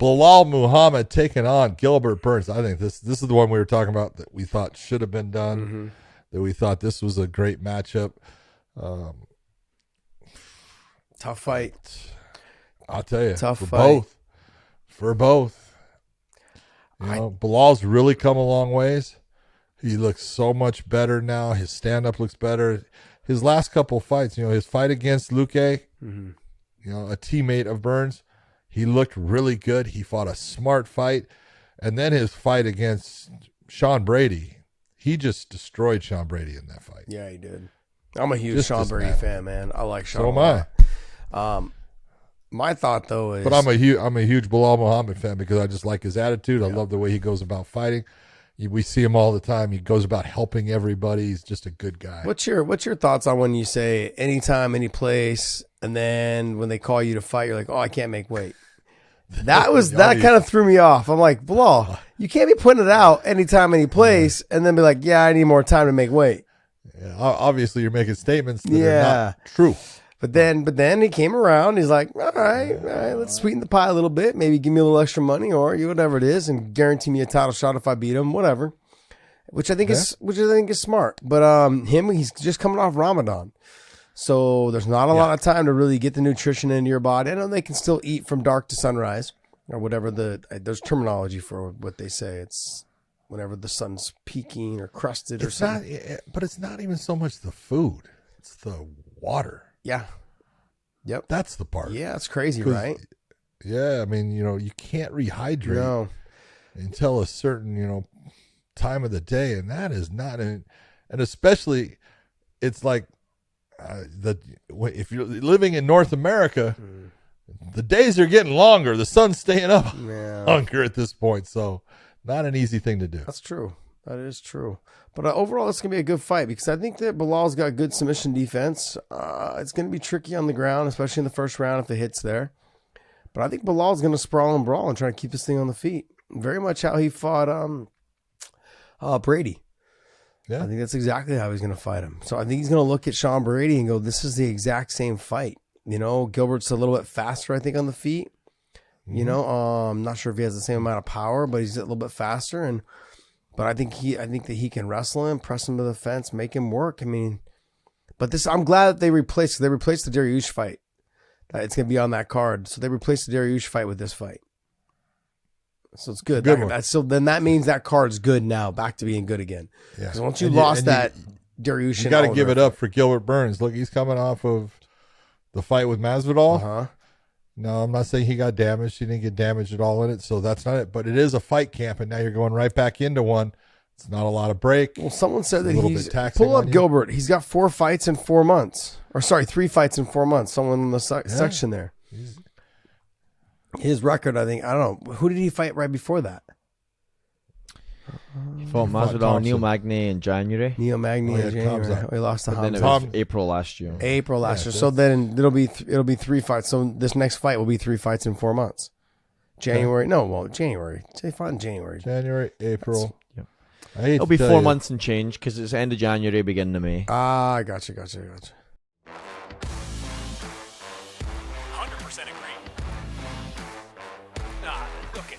Belal Muhammad taking on Gilbert Burns. I think this is the one we were talking about that we thought should have been done, that we thought this was a great matchup. Tough fight. I'll tell you. Tough for fight. both. You know, Bilal's really come a long ways. He looks so much better now. His stand-up looks better. His last couple fights, you know, his fight against Luque, you know, a teammate of Burns, he looked really good. He fought a smart fight. And then his fight against Sean Brady, he just destroyed Sean Brady in that fight. Yeah, he did. I'm a huge Sean Brady fan, man. I like Sean. So am I. My thought though is, but I'm a huge Belal Muhammad fan because I just like his attitude. I love the way he goes about fighting. We see him all the time. He goes about helping everybody. He's just a good guy. What's your thoughts on when you say anytime, any place, and then when they call you to fight, you're like, oh, I can't make weight. That kind of threw me off. I'm like, Belal, you can't be putting it out anytime, any place, and then be like, yeah, I need more time to make weight. Yeah, obviously, you're making statements that are not true. But then he came around. He's like, all right, let's sweeten the pie a little bit. Maybe give me a little extra money or whatever it is, and guarantee me a title shot if I beat him, whatever. Which I think is smart. But he's just coming off Ramadan, so there's not a lot of time to really get the nutrition into your body. I know they can still eat from dark to sunrise or whatever there's terminology for what they say. It's whenever the sun's peaking or crusted or something. But it's not even so much the food; it's the water. Yeah. Yep. That's the part. Yeah, it's crazy, right? Yeah, I mean, you know, you can't rehydrate until a certain, you know, time of the day, and that is not and especially it's like if you're living in North America, the days are getting longer, the sun's staying up longer at this point, so not an easy thing to do. That's true. That is true. But overall, it's going to be a good fight because I think that Bilal's got good submission defense. It's going to be tricky on the ground, especially in the first round if the hit's there. But I think Bilal's going to sprawl and brawl and try to keep this thing on the feet. Very much how he fought Brady. Yeah. I think that's exactly how he's going to fight him. So I think he's going to look at Sean Brady and go, this is the exact same fight. You know, Gilbert's a little bit faster, I think, on the feet. You know, I'm not sure if he has the same amount of power, but he's a little bit faster. But I think that he can wrestle him, press him to the fence, make him work. I mean, but I'm glad that they replaced the Dariush fight. It's going to be on that card. So they replaced the Dariush fight with this fight. So it's good. Then that means that card's good now, back to being good again. Yeah. Because once you lost that Dariush, you got to give it up for Gilbert Burns. Look, he's coming off of the fight with Masvidal. No, I'm not saying he got damaged. He didn't get damaged at all in it, so that's not it. But it is a fight camp, and now you're going right back into one. It's not a lot of break. Well, someone said that he's pull up Gilbert. He's got 4 fights in 4 months, or sorry, 3 fights in 4 months. Someone in the section there. His record, I don't know. Who did he fight right before that? He fought Masvidal, Neil Magny in January. Neil Magny in January. He lost to Hamza. Then it was April last year. So then it'll be 3 fights. So this next fight will be 3 fights in 4 months. January. January. They fought in January. January, April. It'll be 4 months and change because it's end of January, beginning of May. Gotcha. 100% agree. Look at